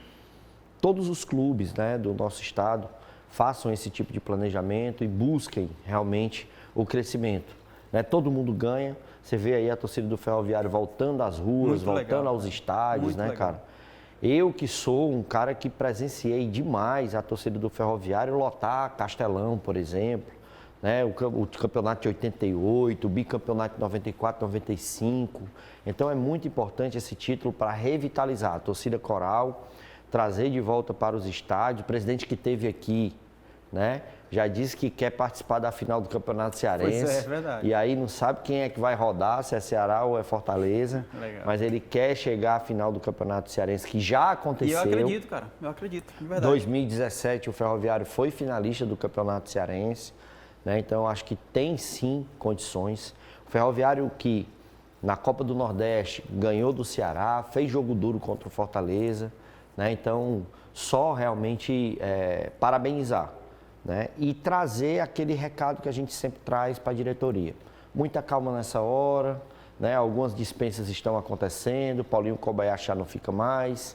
todos os clubes, né, do nosso estado façam esse tipo de planejamento e busquem realmente o crescimento. Né? Todo mundo ganha. Você vê aí a torcida do Ferroviário voltando às ruas, Muito voltando legal, aos estádios, muito né, legal. cara? Eu que sou um cara que presenciei demais a torcida do Ferroviário lotar Castelão, por exemplo, né? O campeonato de 88, o bicampeonato de 94, 95. Então é muito importante esse título para revitalizar a torcida coral, trazer de volta para os estádios. O presidente que esteve aqui, né, já disse que quer participar da final do Campeonato Cearense. Pois é verdade. E aí não sabe quem é que vai rodar, se é Ceará ou é Fortaleza. Legal. Mas ele quer chegar à final do Campeonato Cearense, que já aconteceu. E eu acredito, cara. Eu acredito, de verdade. 2017 o Ferroviário foi finalista do Campeonato Cearense. Né? Então acho que tem sim condições. O Ferroviário que na Copa do Nordeste ganhou do Ceará, fez jogo duro contra o Fortaleza. Né? Então só realmente parabenizar. Né? E trazer aquele recado que a gente sempre traz para a diretoria. Muita calma nessa hora, né? Algumas dispensas estão acontecendo, Paulinho Kobayashi já não fica mais.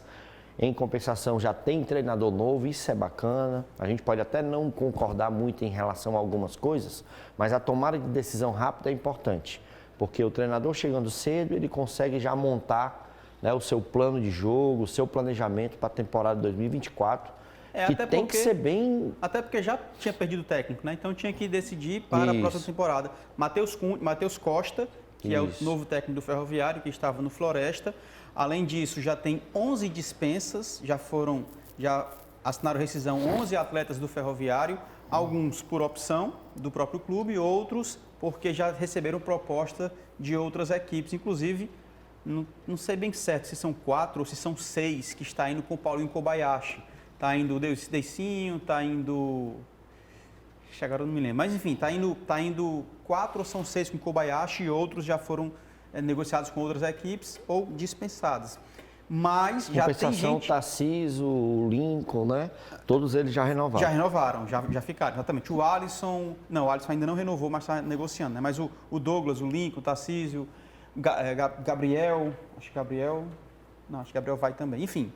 Em compensação, já tem treinador novo, isso é bacana. A gente pode até não concordar muito em relação a algumas coisas, mas a tomada de decisão rápida é importante. Porque o treinador chegando cedo, ele consegue já montar, né, o seu plano de jogo, o seu planejamento para a temporada 2024. Que até tem que ser bem... Até porque já tinha perdido o técnico, né? Então tinha que decidir para a próxima temporada. Matheus Costa, que é o novo técnico do Ferroviário, que estava no Floresta. Além disso, já tem 11 dispensas, já assinaram rescisão 11 atletas do Ferroviário, alguns por opção do próprio clube, outros porque já receberam proposta de outras equipes. Inclusive, não sei bem certo se são 4 ou se são 6 que está indo com o Paulinho Kobayashi. Está indo o Deicinho, está indo... Agora eu não me lembro. Mas, enfim, está indo 4 ou são 6 com o Kobayashi e outros já foram negociados com outras equipes ou dispensados. Mas já tem gente... Tarcísio, Lincoln, né? Todos eles já renovaram. Já renovaram, já ficaram, exatamente. O Alisson... Não, o Alisson ainda não renovou, mas está negociando, né? Mas o Douglas, o Lincoln, o Tarcísio, Gabriel... Acho que Gabriel vai também. Enfim...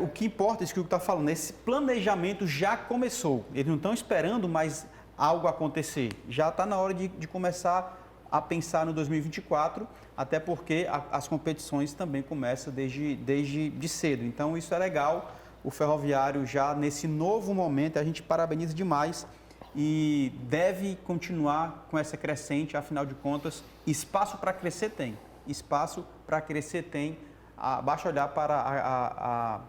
o que importa, isso que o Hugo está falando, esse planejamento já começou. Eles não estão esperando mais algo acontecer. Já está na hora de começar a pensar no 2024, até porque as competições também começam desde cedo. Então, isso é legal. O Ferroviário já nesse novo momento, a gente parabeniza demais e deve continuar com essa crescente, afinal de contas, espaço para crescer tem. Espaço para crescer tem. Basta olhar para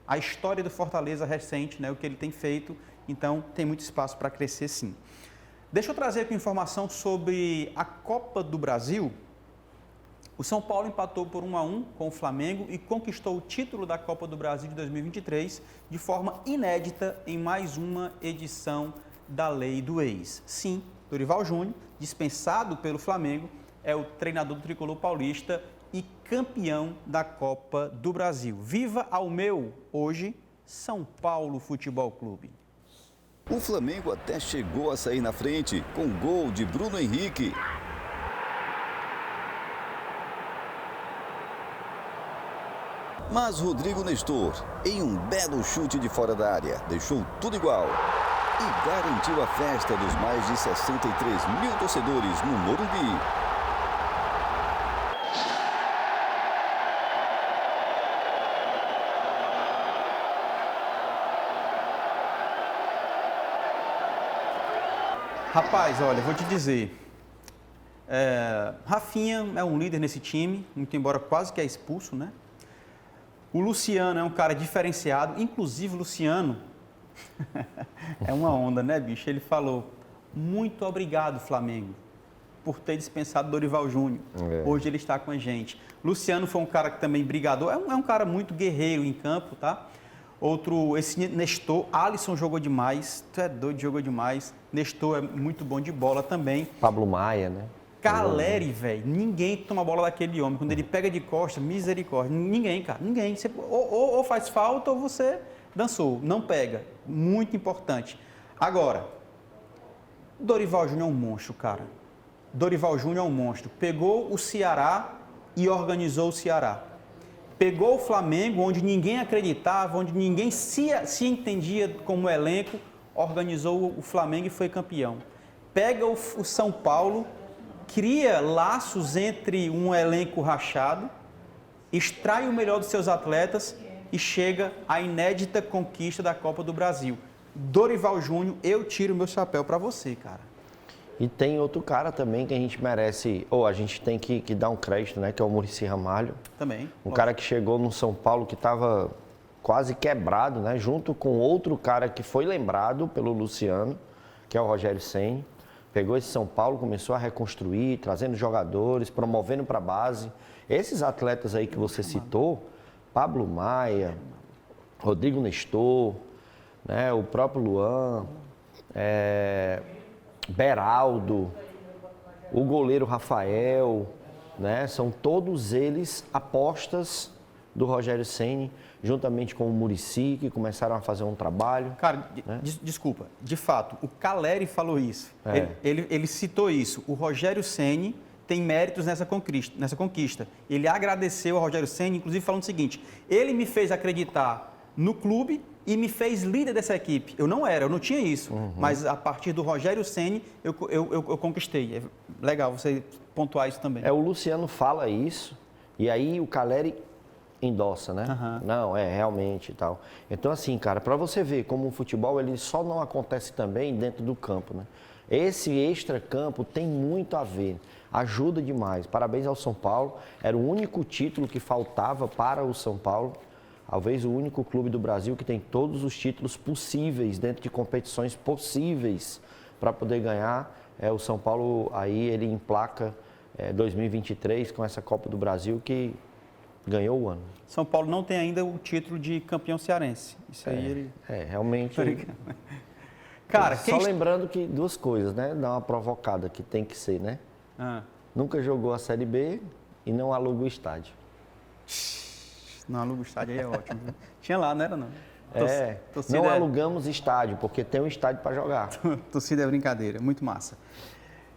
a história do Fortaleza recente, né, o que ele tem feito, então tem muito espaço para crescer sim. Deixa eu trazer aqui informação sobre a Copa do Brasil. O São Paulo empatou por 1-1 com o Flamengo e conquistou o título da Copa do Brasil de 2023 de forma inédita em mais uma edição da Lei do Ex. Sim, Dorival Júnior, dispensado pelo Flamengo, é o treinador do tricolor paulista e campeão da Copa do Brasil. Viva ao meu, hoje, São Paulo Futebol Clube. O Flamengo até chegou a sair na frente com o gol de Bruno Henrique. Mas Rodrigo Nestor, em um belo chute de fora da área, deixou tudo igual e garantiu a festa dos mais de 63 mil torcedores no Morumbi. Rapaz, olha, vou te dizer, Rafinha é um líder nesse time, muito embora quase que é expulso, né? O Luciano é um cara diferenciado, inclusive o Luciano é uma onda, né, bicho? Ele falou, muito obrigado, Flamengo, por ter dispensado Dorival Júnior. Hoje ele está com a gente. Luciano foi um cara que também brigador, é um cara muito guerreiro em campo, tá? Outro, esse Nestor, Alisson jogou demais, tu é doido, jogou demais. Nestor é muito bom de bola também. Pablo Maia, né? Caleri, velho, ninguém toma bola daquele homem. Quando ele pega de costa, misericórdia. Ninguém, cara, ninguém. Você, ou faz falta ou você dançou. Não pega. Muito importante. Agora, Dorival Júnior é um monstro, cara. Dorival Júnior é um monstro. Pegou o Ceará e organizou o Ceará. pegou o Flamengo, onde ninguém acreditava, onde ninguém se entendia como elenco, organizou o Flamengo e foi campeão. Pega o São Paulo, cria laços entre um elenco rachado, extrai o melhor dos seus atletas e chega à inédita conquista da Copa do Brasil. Dorival Júnior, eu tiro meu chapéu para você, cara. E tem outro cara também que a gente merece, ou a gente tem que dar um crédito, né? Que é o Muricy Ramalho. Também. Um cara que chegou no São Paulo que estava quase quebrado, né? Junto com outro cara que foi lembrado pelo Luciano, que é o Rogério Ceni. Pegou esse São Paulo, começou a reconstruir, trazendo jogadores, promovendo para a base. Esses atletas aí que você citou, Pablo Maia, Rodrigo Nestor, né? O próprio Luan, Beraldo, o goleiro Rafael, né? São todos eles apostas do Rogério Ceni, juntamente com o Muricy, que começaram a fazer um trabalho. Cara, né? Desculpa, de fato, o Caleri falou isso, ele citou isso. O Rogério Ceni tem méritos nessa conquista. Ele agradeceu ao Rogério Ceni, inclusive falando o seguinte: ele me fez acreditar no clube e me fez líder dessa equipe. Eu não tinha isso, mas a partir do Rogério Ceni eu conquistei. É legal você pontuar isso também. O Luciano fala isso e aí o Caleri endossa, né? Não, realmente e tal. Então assim, cara, para você ver como o futebol ele só não acontece também dentro do campo, né? Esse extra-campo tem muito a ver, ajuda demais. Parabéns ao São Paulo, era o único título que faltava para o São Paulo. Talvez o único clube do Brasil que tem todos os títulos possíveis, dentro de competições possíveis para poder ganhar. O São Paulo, aí ele emplaca 2023 com essa Copa do Brasil que ganhou o ano. São Paulo não tem ainda o título de campeão cearense. Isso aí ele... realmente... Cara, só lembrando que duas coisas, né? Dá uma provocada que tem que ser, né? Nunca jogou a Série B e não aluga o estádio. Não aluga o estádio aí é ótimo. Tinha lá, não era não? Não alugamos estádio, porque tem um estádio para jogar. Torcida é brincadeira, muito massa.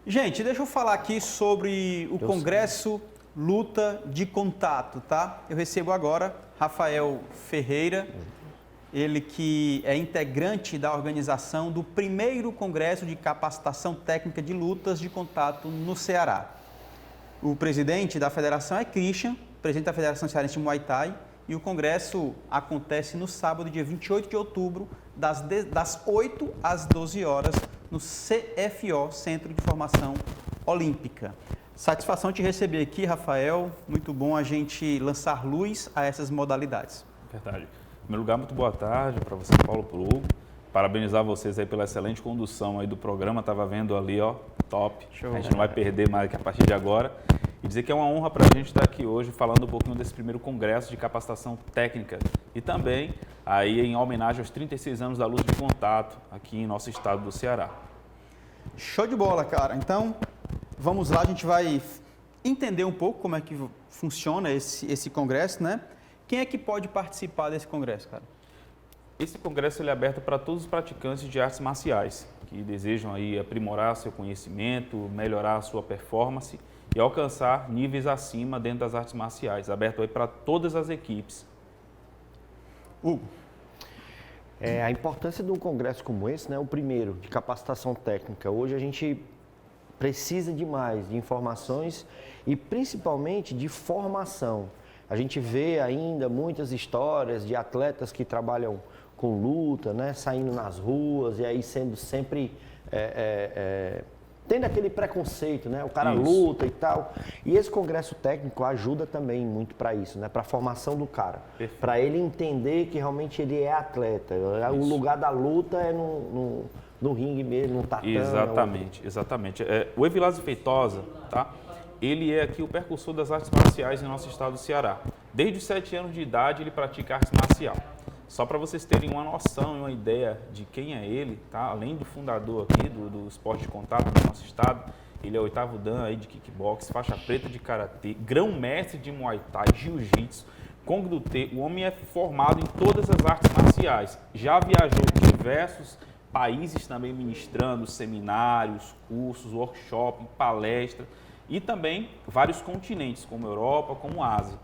Gente, deixa eu falar aqui sobre o Congresso Luta de Contato, tá? Eu recebo agora Rafael Ferreira, ele que é integrante da organização do primeiro Congresso de Capacitação Técnica de Lutas de Contato no Ceará. O presidente da federação é Christian, presidente da Federação Cearense de Muay Thai, e o congresso acontece no sábado, dia 28 de outubro, das 8 às 12 horas, no CFO, Centro de Formação Olímpica. Satisfação te receber aqui, Rafael. Muito bom a gente lançar luz a essas modalidades. Verdade. Em primeiro lugar, muito boa tarde para você, Paulo, para o Hugo. Parabenizar vocês aí pela excelente condução aí do programa. Estava vendo ali, ó, top. Show. A gente não vai perder mais que a partir de agora. E dizer que é uma honra para a gente estar aqui hoje falando um pouquinho desse primeiro congresso de capacitação técnica e também aí em homenagem aos 36 anos da luta de contato aqui em nosso estado do Ceará. Show de bola, cara. Então, vamos lá, a gente vai entender um pouco como é que funciona esse congresso, né? Quem é que pode participar desse congresso, cara? Esse congresso ele é aberto para todos os praticantes de artes marciais que desejam aí aprimorar seu conhecimento, melhorar a sua performance e alcançar níveis acima dentro das artes marciais, aberto aí para todas as equipes. Hugo. A importância de um congresso como esse, né, o primeiro, de capacitação técnica. Hoje a gente precisa de mais de informações e principalmente de formação. A gente vê ainda muitas histórias de atletas que trabalham com luta, né, saindo nas ruas e aí sendo sempre... tendo aquele preconceito, né? O cara luta e tal. E esse congresso técnico ajuda também muito para isso, né? Para a formação do cara. Para ele entender que realmente ele é atleta. O lugar da luta é no ringue mesmo, no tatame. Exatamente. O Evilásio Feitosa, tá? Ele é aqui o percursor das artes marciais em nosso estado do Ceará. Desde os 7 anos de idade ele pratica arte marcial. Só para vocês terem uma noção e uma ideia de quem é ele, tá? Além do fundador aqui do esporte de contato do nosso estado, ele é 8º dan aí de kickbox, faixa preta de karatê, grão-mestre de muay thai, jiu-jitsu, kung do T. O homem é formado em todas as artes marciais. Já viajou em diversos países também ministrando seminários, cursos, workshop, palestra e também vários continentes, como Europa, como Ásia.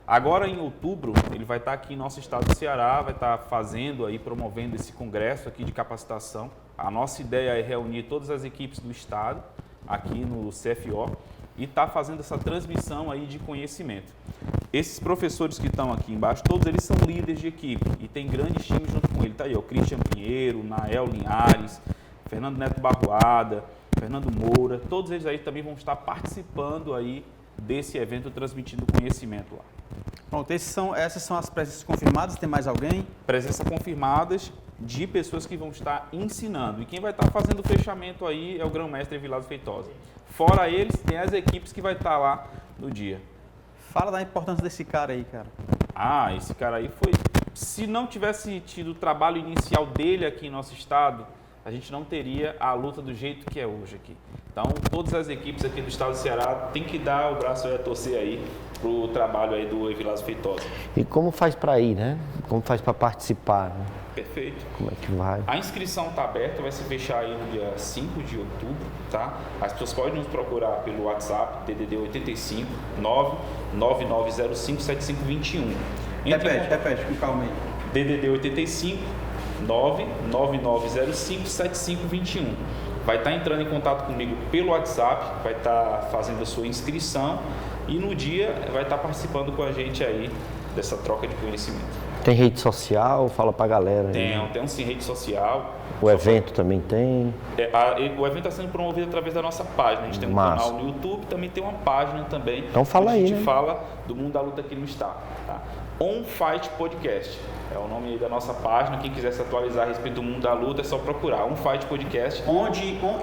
Agora, em outubro, ele vai estar aqui em nosso estado do Ceará, vai estar fazendo aí, promovendo esse congresso aqui de capacitação. A nossa ideia é reunir todas as equipes do estado aqui no CFO e estar fazendo essa transmissão aí de conhecimento. Esses professores que estão aqui embaixo, todos eles são líderes de equipe e tem grandes times junto com ele. Tá aí, o Christian Pinheiro, Nael Linhares, Fernando Neto Barroada, Fernando Moura, todos eles aí também vão estar participando aí desse evento, transmitindo conhecimento lá. Pronto, essas são as presenças confirmadas, tem mais alguém? Presenças confirmadas de pessoas que vão estar ensinando. E quem vai estar fazendo o fechamento aí é o grão-mestre Evilásio Feitosa. Fora eles, tem as equipes que vai estar lá no dia. Fala da importância desse cara aí, cara. Ah, esse cara aí foi... Se não tivesse tido o trabalho inicial dele aqui em nosso estado, a gente não teria a luta do jeito que é hoje aqui. Então, todas as equipes aqui do estado do Ceará tem que dar o braço aí a torcer aí pro trabalho aí do Evilásio Feitosa. E como faz para ir, né? Como faz para participar, né? Perfeito. Como é que vai? A inscrição está aberta, vai se fechar aí no dia 5 de outubro, tá? As pessoas podem nos procurar pelo WhatsApp, DDD 85 99905 7521. Repete, com calma aí. DDD 85 99905 7521. Vai estar entrando em contato comigo pelo WhatsApp, vai estar fazendo a sua inscrição e no dia vai estar participando com a gente aí dessa troca de conhecimento. Tem rede social? Fala pra galera aí. Tem sim rede social. O evento também tem? O evento está sendo promovido através da nossa página. A gente tem um canal no YouTube, também tem uma página também. Então fala aí, A gente fala do mundo da luta aqui no estado. Tá? On Fight Podcast. É o nome aí da nossa página. Quem quiser se atualizar a respeito do mundo da luta é só procurar. On Fight Podcast. On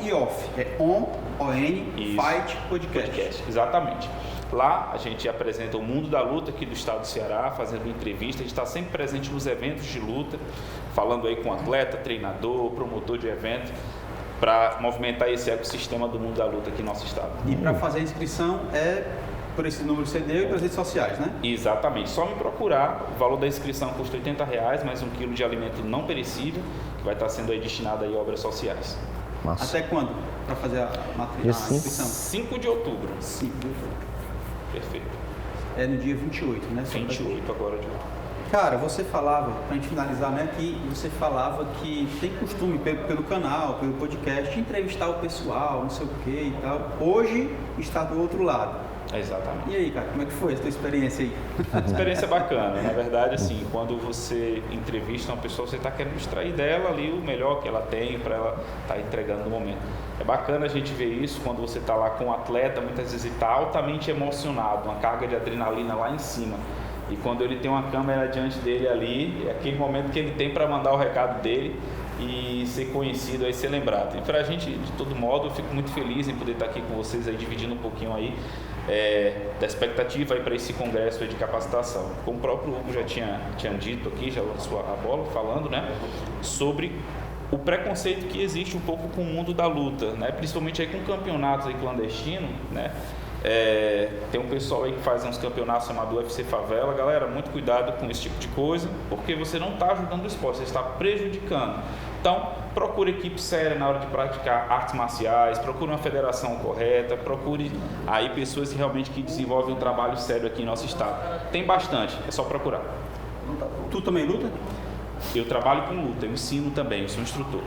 e off. É on, O-N, Fight Podcast. Exatamente. Lá a gente apresenta o mundo da luta aqui do estado do Ceará, fazendo entrevista. A gente está sempre presente nos eventos de luta, falando aí com atleta, treinador, promotor de evento, para movimentar esse ecossistema do mundo da luta aqui no nosso estado. E para fazer a inscrição é por esse número que você deu e pelas redes sociais, né? Exatamente. Só me procurar. O valor da inscrição custa R$80, mais 1 quilo de alimento não perecível, que vai estar sendo aí destinado aí a obras sociais. Massa. Até quando para fazer a inscrição? 5 de outubro. 5 de outubro. Perfeito. É no dia 28, né? 28 agora de outubro. Cara, você falava, pra gente finalizar, né, que você falava que tem costume pelo canal, pelo podcast, entrevistar o pessoal, não sei o que e tal. Hoje está do outro lado. Exatamente. E aí, cara, como é que foi a tua experiência aí? Experiência bacana. Na verdade, assim, quando você entrevista uma pessoa, você está querendo extrair dela ali o melhor que ela tem para ela estar entregando no momento. É bacana a gente ver isso quando você está lá com um atleta, muitas vezes ele está altamente emocionado, uma carga de adrenalina lá em cima. E quando ele tem uma câmera diante dele ali, é aquele momento que ele tem para mandar o recado dele e ser conhecido, aí ser lembrado. E para a gente, de todo modo, eu fico muito feliz em poder estar aqui com vocês aí, dividindo um pouquinho aí da expectativa para esse congresso aí de capacitação. Como o próprio Hugo já tinha dito aqui, já lançou a bola falando, né, sobre o preconceito que existe um pouco com o mundo da luta, né, principalmente aí com campeonatos aí clandestinos, né. Tem um pessoal aí que faz uns campeonatos chamados UFC Favela. Galera, muito cuidado com esse tipo de coisa, porque você não está ajudando o esporte, você está prejudicando. Então, procure equipe séria na hora de praticar artes marciais, procure uma federação correta, procure aí pessoas que realmente desenvolvem um trabalho sério aqui em nosso estado. Tem bastante, é só procurar. Tu também luta? Eu trabalho com luta, eu ensino também, eu sou instrutor.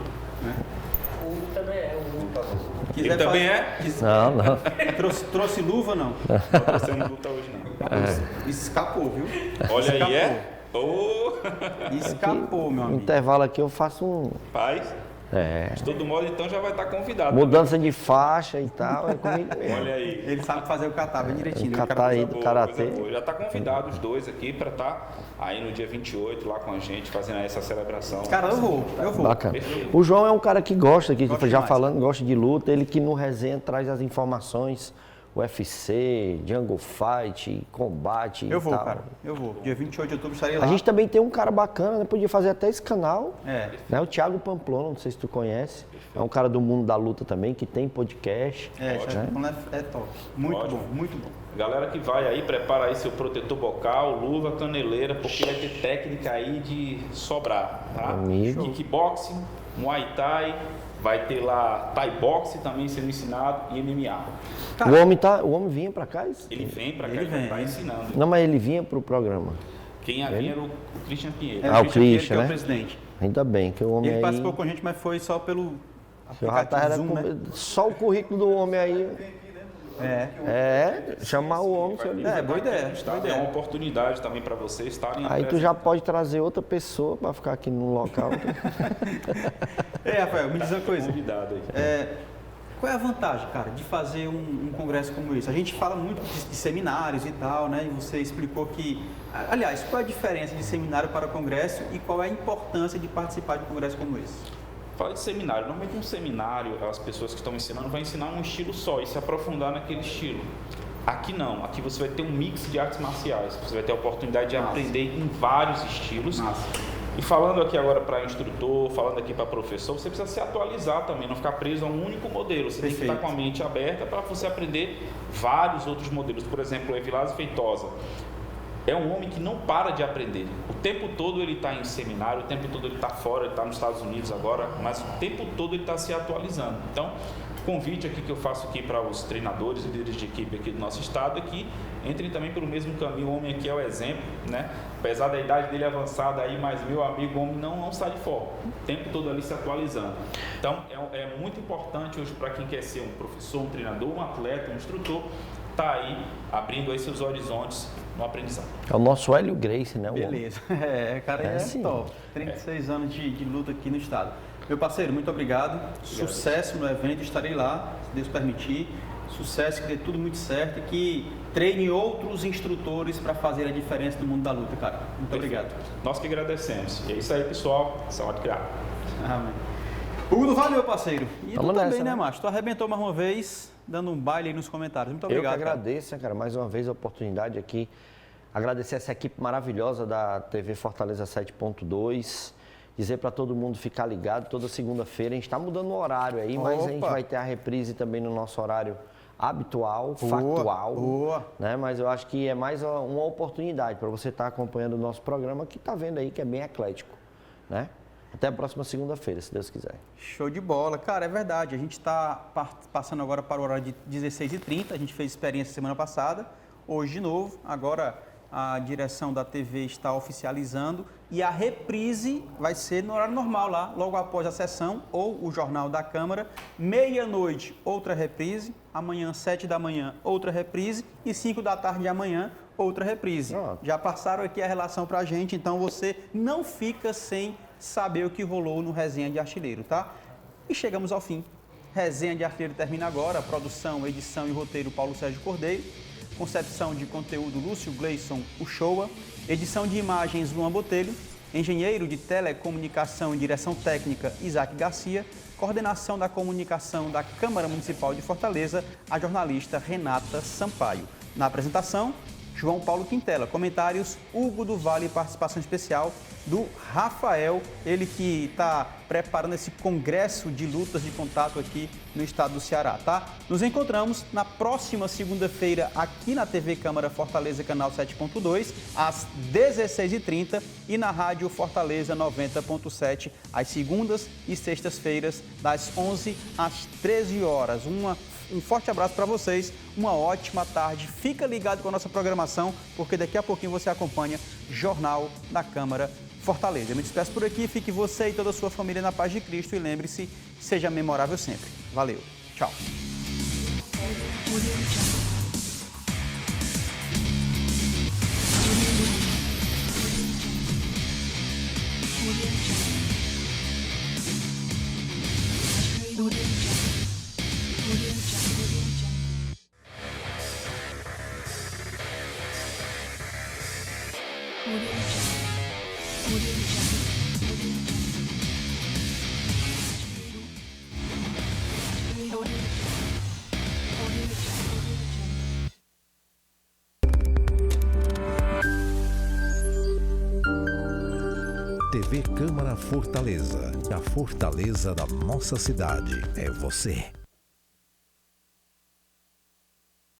O Hugo também é um lutador. Ele também é? Não. Trouxe luva, não? Não trouxemos luta hoje, não. Escapou, viu? Olha Escapou. aí, é? Escapou, meu amigo. Intervalo aqui eu faço um... Faz? De todo modo, então já vai estar convidado. Mudança também de faixa e tal, é comigo mesmo. Olha aí. Ele sabe fazer o kata bem direitinho. O kata aí do karatê. Já está convidado os dois aqui para estar aí no dia 28 lá com a gente, fazendo essa celebração. Cara, eu vou. Bacana. Perfeito. O João é um cara que gosta, que Gosta já demais. falando, gosta de luta, ele que no resenha traz as informações, UFC, Jungle Fight, combate Eu e vou, tal. cara. Eu vou. Dia 28 de outubro estarei lá. A gente também tem um cara bacana, né? Podia fazer até esse canal, É. né? O Thiago Pamplona, não sei se tu conhece, é um cara do mundo da luta também, que tem podcast. É top. Muito Ótimo. bom, muito bom. Galera que vai aí, prepara aí seu protetor bocal, luva, caneleira, porque vai ter técnica aí de sobrar, tá? Amigo. Kickboxing, Muay Thai, Vai ter lá Thai Boxe também sendo ensinado e MMA. Cara, o homem vinha para cá? Ele vem para cá e vai ensinando. Não, mas ele vinha para o programa. Quem ia vir era o Christian Pinheiro. O Christian, né? né? O presidente. Ainda bem que o homem ele participou com a gente, mas foi só pelo aplicativo Zoom, né? Só o currículo do homem aí. Chamar o homem. Boa ideia. É uma oportunidade também para vocês estarem. Aí tu já pode trazer outra pessoa para ficar aqui no local. Rafael, me diz uma coisa. Qual é a vantagem, cara, de fazer um congresso como esse? A gente fala muito de seminários e tal, né? E você explicou que... Aliás, qual é a diferença de seminário para congresso e qual é a importância de participar de um congresso como esse? Fala de seminário. Normalmente um seminário, as pessoas que estão ensinando vão ensinar um estilo só e se aprofundar naquele estilo. Aqui não. Aqui você vai ter um mix de artes marciais. Você vai ter a oportunidade de aprender em vários estilos. E falando aqui agora para instrutor, falando aqui para professor, você precisa se atualizar também, não ficar preso a um único modelo. Você tem que estar com a mente aberta para você aprender vários outros modelos. Por exemplo, o Evilásio Feitosa é um homem que não para de aprender. O tempo todo ele está em seminário, o tempo todo ele está fora, ele está nos Estados Unidos agora, mas o tempo todo ele está se atualizando. Então, o convite aqui que eu faço aqui para os treinadores e líderes de equipe aqui do nosso estado é que entrem também pelo mesmo caminho. O homem aqui é o exemplo, né? Apesar da idade dele avançada aí, mas meu amigo, o homem não sai de fora. O tempo todo ali se atualizando. Então, é muito importante hoje para quem quer ser um professor, um treinador, um atleta, um instrutor, tá aí abrindo aí seus horizontes no aprendizado. É o nosso Hélio Gracie, né? Beleza. Cara, top. 36 anos de luta aqui no estado. Meu parceiro, muito obrigado. Sucesso no evento, estarei lá, se Deus permitir. Sucesso, que dê tudo muito certo e que treine outros instrutores para fazer a diferença no mundo da luta, cara. Muito obrigado. Nós que agradecemos. E é isso aí, pessoal. Saúde criada. Amém. Hugo, valeu, parceiro. E Vamos tu nessa, também, né, né, macho? Tu arrebentou mais uma vez, dando um baile aí nos comentários. Muito obrigado. Eu que agradeço, cara, mais uma vez a oportunidade aqui. Agradecer essa equipe maravilhosa da TV Fortaleza 7.2. Dizer para todo mundo ficar ligado, toda segunda-feira. A gente está mudando o horário aí, mas a gente vai ter a reprise também no nosso horário habitual, factual, né? Mas eu acho que é mais uma oportunidade para você estar acompanhando o nosso programa, que está vendo aí que é bem eclético, né? Até a próxima segunda-feira, se Deus quiser. Show de bola. Cara, é verdade. A gente está passando agora para o horário de 16h30. A gente fez experiência semana passada, hoje de novo. Agora a direção da TV está oficializando e a reprise vai ser no horário normal lá, logo após a sessão ou o Jornal da Câmara. Meia-noite, outra reprise. Amanhã, 7 da manhã, outra reprise. E 5 da tarde de amanhã, outra reprise. Já passaram aqui a relação para a gente, então você não fica sem saber o que rolou no Resenha de Artilheiro, tá? E chegamos ao fim. Resenha de Artilheiro termina agora. Produção, edição e roteiro Paulo Sérgio Cordeiro. Concepção de conteúdo Lúcio Gleison Uchoa. Edição de imagens Luan Botelho. Engenheiro de telecomunicação e direção técnica Isaac Garcia. Coordenação da comunicação da Câmara Municipal de Fortaleza, a jornalista Renata Sampaio. Na apresentação, João Paulo Quintela. Comentários, Hugo do Vale, participação especial do Rafael, ele que está preparando esse congresso de lutas de contato aqui no estado do Ceará, tá? Nos encontramos na próxima segunda-feira aqui na TV Câmara Fortaleza, canal 7.2, às 16h30 e na Rádio Fortaleza 90.7, às segundas e sextas-feiras, das 11 às 13 horas. Um forte abraço para vocês, uma ótima tarde. Fica ligado com a nossa programação, porque daqui a pouquinho você acompanha Jornal da Câmara Fortaleza. Eu me despeço por aqui, fique você e toda a sua família na paz de Cristo e lembre-se, seja memorável sempre. Valeu, tchau. TV Câmara Fortaleza. A fortaleza da nossa cidade é você.